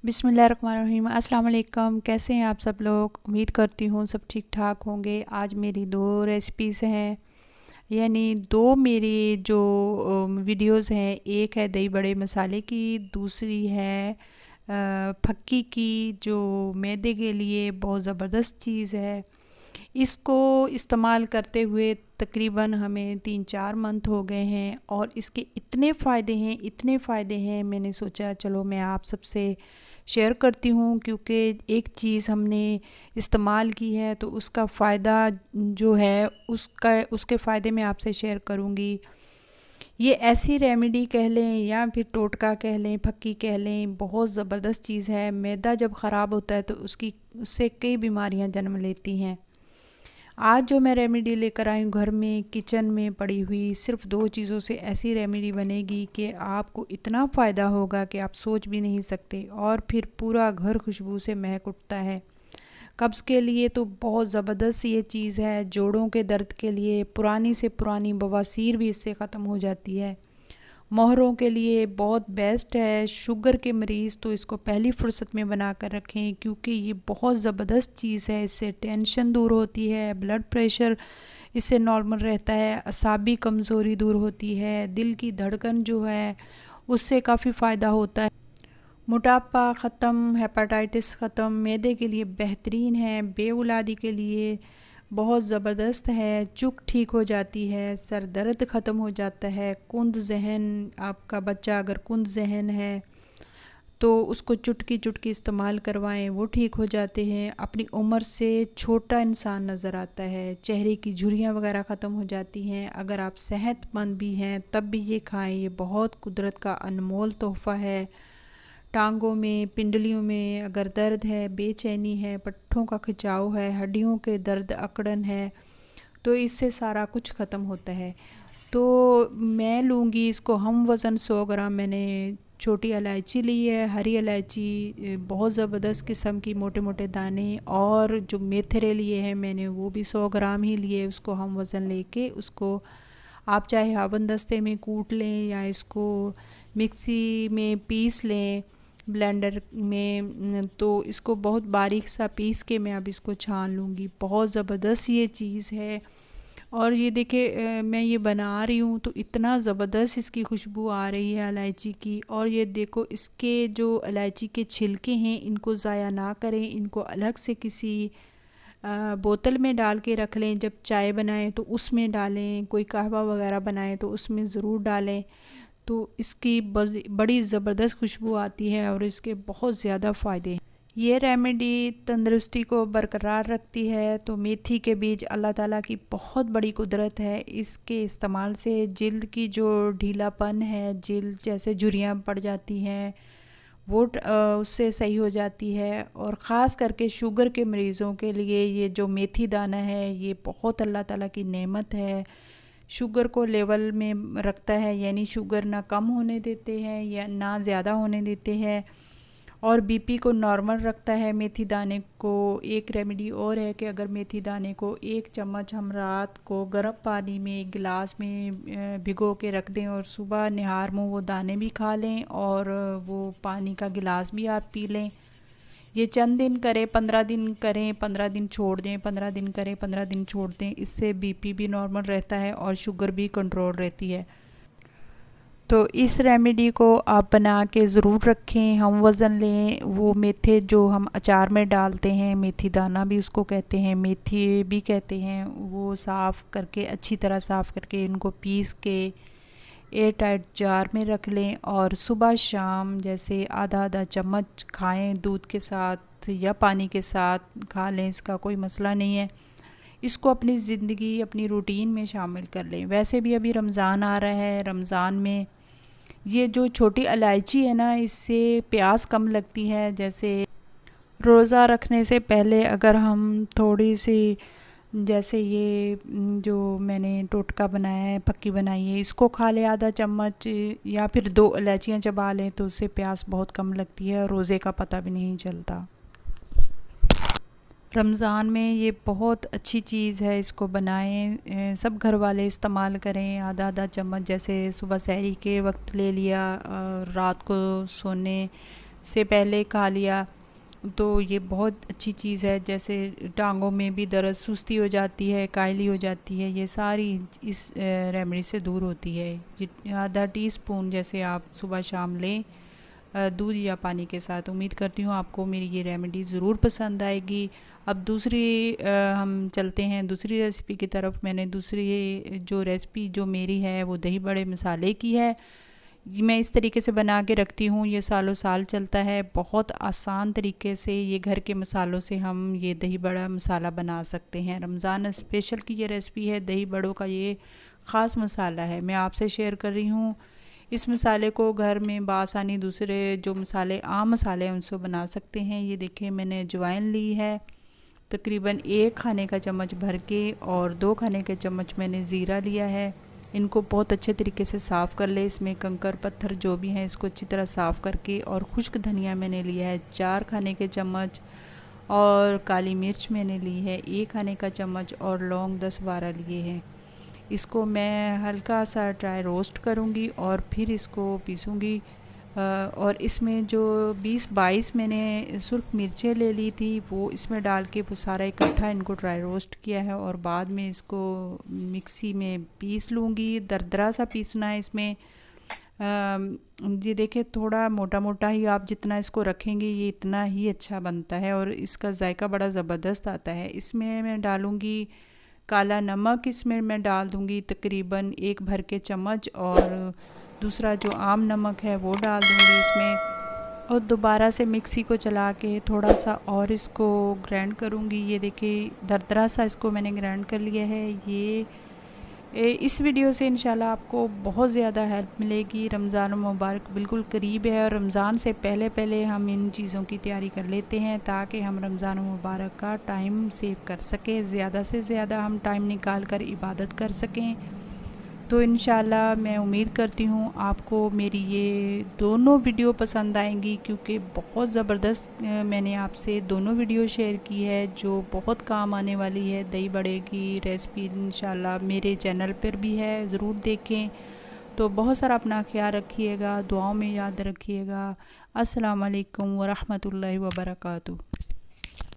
बिस्मिल्लाहिर्रहमानिर्रहीम। अस्सलाम वालेकुम। कैसे हैं आप सब लोग? उम्मीद करती हूँ सब ठीक ठाक होंगे। आज मेरी दो रेसिपीज़ हैं, यानी दो मेरी जो वीडियोस हैं। एक है दही बड़े मसाले की, दूसरी है फक्की की, जो मैदे के लिए बहुत ज़बरदस्त चीज़ है। इसको इस्तेमाल करते हुए तकरीबन हमें 3-4 मंथ हो गए हैं और इसके इतने फ़ायदे हैं, मैंने सोचा चलो मैं आप सबसे शेयर करती हूँ, क्योंकि एक चीज़ हमने इस्तेमाल की है तो उसका फ़ायदा जो है उसके फ़ायदे मैं आपसे शेयर करूँगी। ये ऐसी रेमेडी कह लें या फिर टोटका कह लें, फक्की कह लें, बहुत ज़बरदस्त चीज़ है। मैदा जब ख़राब होता है तो उससे कई बीमारियां जन्म लेती हैं। आज जो मैं रेमेडी लेकर आई हूँ, घर में किचन में पड़ी हुई सिर्फ दो चीज़ों से ऐसी रेमेडी बनेगी कि आपको इतना फ़ायदा होगा कि आप सोच भी नहीं सकते। और फिर पूरा घर खुशबू से महक उठता है। कब्ज़ के लिए तो बहुत ज़बरदस्त ये चीज़ है। जोड़ों के दर्द के लिए, पुरानी से पुरानी बवासीर भी इससे ख़त्म हो जाती है। मोहरों के लिए बहुत बेस्ट है। शुगर के मरीज़ तो इसको पहली फ़ुर्सत में बना कर रखें, क्योंकि ये बहुत ज़बरदस्त चीज़ है। इससे टेंशन दूर होती है, ब्लड प्रेशर इससे नॉर्मल रहता है, असाबी कमज़ोरी दूर होती है, दिल की धड़कन जो है उससे काफ़ी फ़ायदा होता है। मोटापा ख़त्म, हेपाटाइटिस ख़त्म, मैदे के लिए बेहतरीन है, बेऔलादी के लिए बहुत ज़बरदस्त है, चुक ठीक हो जाती है, सर दर्द ख़त्म हो जाता है, कुंद जहन, आपका बच्चा अगर कुंद जहन है तो उसको चुटकी चुटकी इस्तेमाल करवाएं, वो ठीक हो जाते हैं। अपनी उम्र से छोटा इंसान नज़र आता है, चेहरे की झुर्रियाँ वगैरह ख़त्म हो जाती हैं। अगर आप सेहतमंद भी हैं तब भी ये खाएं, ये बहुत कुदरत का अनमोल तोहफ़ा है। टांगों में, पिंडलियों में अगर दर्द है, बेचैनी है, पट्ठों का खिंचाव है, हड्डियों के दर्द, अकड़न है, तो इससे सारा कुछ ख़त्म होता है। तो मैं लूँगी इसको हम वज़न 100 ग्राम मैंने छोटी इलायची ली है, हरी इलायची बहुत ज़बरदस्त किस्म की, मोटे मोटे दाने, और जो मेथरे लिए हैं मैंने वो भी 100 ग्राम ही लिए। उसको हम वज़न लेके उसको आप चाहे हाबंदस्ते में कूट लें या इसको मिक्सी में पीस लें, ब्लेंडर में, तो इसको बहुत बारीक सा पीस के मैं अब इसको छान लूँगी। बहुत ज़बरदस्त ये चीज़ है। और ये देखिए मैं ये बना रही हूँ तो इतना ज़बरदस्त इसकी खुशबू आ रही है इलायची की। और ये देखो, इसके जो इलायची के छिलके हैं इनको ज़ाया ना करें, इनको अलग से किसी बोतल में डाल के रख लें। जब चाय बनाएं तो उसमें डालें, कोई कहवा वगैरह बनाएं तो उसमें ज़रूर डालें, तो इसकी बड़ी ज़बरदस्त खुशबू आती है और इसके बहुत ज़्यादा फ़ायदे हैं। ये रेमेडी तंदुरुस्ती को बरकरार रखती है। तो मेथी के बीज अल्लाह ताला की बहुत बड़ी कुदरत है। इसके इस्तेमाल से जिल्द की जो ढीलापन है, जिल्द जैसे झुर्रियाँ पड़ जाती हैं, वो उससे सही हो जाती है। और ख़ास करके शुगर के मरीज़ों के लिए ये जो मेथी दाना है ये बहुत अल्लाह ताला की नेमत है। शुगर को लेवल में रखता है, यानी शुगर ना कम होने देते हैं या ना ज़्यादा होने देते हैं, और बीपी को नॉर्मल रखता है मेथी दाने को। एक रेमेडी और है कि अगर मेथी दाने को 1 चम्मच हम रात को गर्म पानी में एक गिलास में भिगो के रख दें और सुबह निहार मुँह वो दाने भी खा लें और वो पानी का गिलास भी आप पी लें। ये चंद दिन करें, 15 दिन करें, 15 दिन छोड़ दें, 15 दिन करें, 15 दिन छोड़ दें। इससे बीपी भी नॉर्मल रहता है और शुगर भी कंट्रोल रहती है। तो इस रेमेडी को आप बना के ज़रूर रखें। हम वज़न लें, वो मेथे जो हम अचार में डालते हैं, मेथी दाना भी उसको कहते हैं, मेथी भी कहते हैं, वो साफ़ करके, अच्छी तरह साफ़ करके इनको पीस के एयर टाइट जार में रख लें और सुबह शाम जैसे आधा आधा चम्मच खाएं, दूध के साथ या पानी के साथ खा लें, इसका कोई मसला नहीं है। इसको अपनी ज़िंदगी, अपनी रूटीन में शामिल कर लें। वैसे भी अभी रमज़ान आ रहा है, रमज़ान में ये जो छोटी इलायची है ना, इससे प्यास कम लगती है। जैसे रोज़ा रखने से पहले अगर हम थोड़ी सी, जैसे ये जो मैंने टोटका बनाया है, पक्की बनाई है, इसको खा लें आधा चम्मच, या फिर 2 इलायचियाँ चबा लें तो उससे प्यास बहुत कम लगती है और रोज़े का पता भी नहीं चलता। रमज़ान में ये बहुत अच्छी चीज़ है, इसको बनाएं, सब घर वाले इस्तेमाल करें। आधा आधा चम्मच जैसे सुबह सहरी के वक्त ले लिया, रात को सोने से पहले खा लिया तो ये बहुत अच्छी चीज़ है। जैसे टांगों में भी दर्द, सुस्ती हो जाती है, कायली हो जाती है, ये सारी इस रेमेडी से दूर होती है। ये आधा टीस्पून जैसे आप सुबह शाम लें दूध या पानी के साथ। उम्मीद करती हूँ आपको मेरी ये रेमेडी ज़रूर पसंद आएगी। अब दूसरी हम चलते हैं दूसरी रेसिपी की तरफ। मैंने दूसरी जो रेसिपी जो मेरी है वो दही बड़े मसाले की है। मैं इस तरीके से बना के रखती हूँ, ये सालों साल चलता है। बहुत आसान तरीके से ये घर के मसालों से हम ये दही बड़ा मसाला बना सकते हैं। रमज़ान स्पेशल की ये रेसिपी है, दही बड़ों का ये ख़ास मसाला है, मैं आपसे शेयर कर रही हूँ। इस मसाले को घर में बआसानी दूसरे जो मसाले आम मसाले हैं उनसे बना सकते हैं। ये देखें, मैंने अजवाइन ली है तकरीबन 1 खाने का चम्मच भर के, और 2 खाने के चम्मच मैंने ज़ीरा लिया है। इनको बहुत अच्छे तरीके से साफ़ कर ले, इसमें कंकर पत्थर जो भी हैं इसको अच्छी तरह साफ़ करके। और खुश्क धनिया मैंने लिया है 4 खाने के चम्मच, और काली मिर्च मैंने ली है 1 खाने का चम्मच, और लौंग 10-12 लिए हैं। इसको मैं हल्का सा ड्राई रोस्ट करूँगी और फिर इसको पीसूँगी। और इसमें जो 20-22 मैंने सुर्ख मिर्चें ले ली थी वो इसमें डाल के वो सारा इकट्ठा इनको ड्राई रोस्ट किया है, और बाद में इसको मिक्सी में पीस लूँगी। दरदरा सा पीसना है इसमें। ये देखिए, थोड़ा मोटा मोटा ही आप जितना इसको रखेंगे ये इतना ही अच्छा बनता है, और इसका जायका बड़ा ज़बरदस्त आता है। इसमें मैं डालूँगी काला नमक, इसमें मैं डाल दूँगी तकरीबन 1 भर के चम्मच, और दूसरा जो आम नमक है वो डाल दूँगी इसमें। और दोबारा से मिक्सी को चला के थोड़ा सा और इसको ग्राइंड करूँगी। ये देखिए, दरदरा सा इसको मैंने ग्राइंड कर लिया है। इस वीडियो से इंशाल्लाह आपको बहुत ज़्यादा हेल्प मिलेगी। रमज़ान मुबारक बिल्कुल करीब है, और रमज़ान से पहले पहले हम इन चीज़ों की तैयारी कर लेते हैं ताकि हम रमज़ान मुबारक का टाइम सेव कर सकें, ज़्यादा से ज़्यादा हम टाइम निकाल कर इबादत कर सकें। तो इंशाल्लाह मैं उम्मीद करती हूँ आपको मेरी ये दोनों वीडियो पसंद आएंगी, क्योंकि बहुत ज़बरदस्त मैंने आपसे दोनों वीडियो शेयर की है जो बहुत काम आने वाली है। दही बड़े की रेसिपी इंशाल्लाह मेरे चैनल पर भी है, ज़रूर देखें। तो बहुत सारा अपना ख्याल रखिएगा, दुआओं में याद रखिएगा। अस्सलाम वालेकुम व रहमतुल्लाहि व बरकातुहू।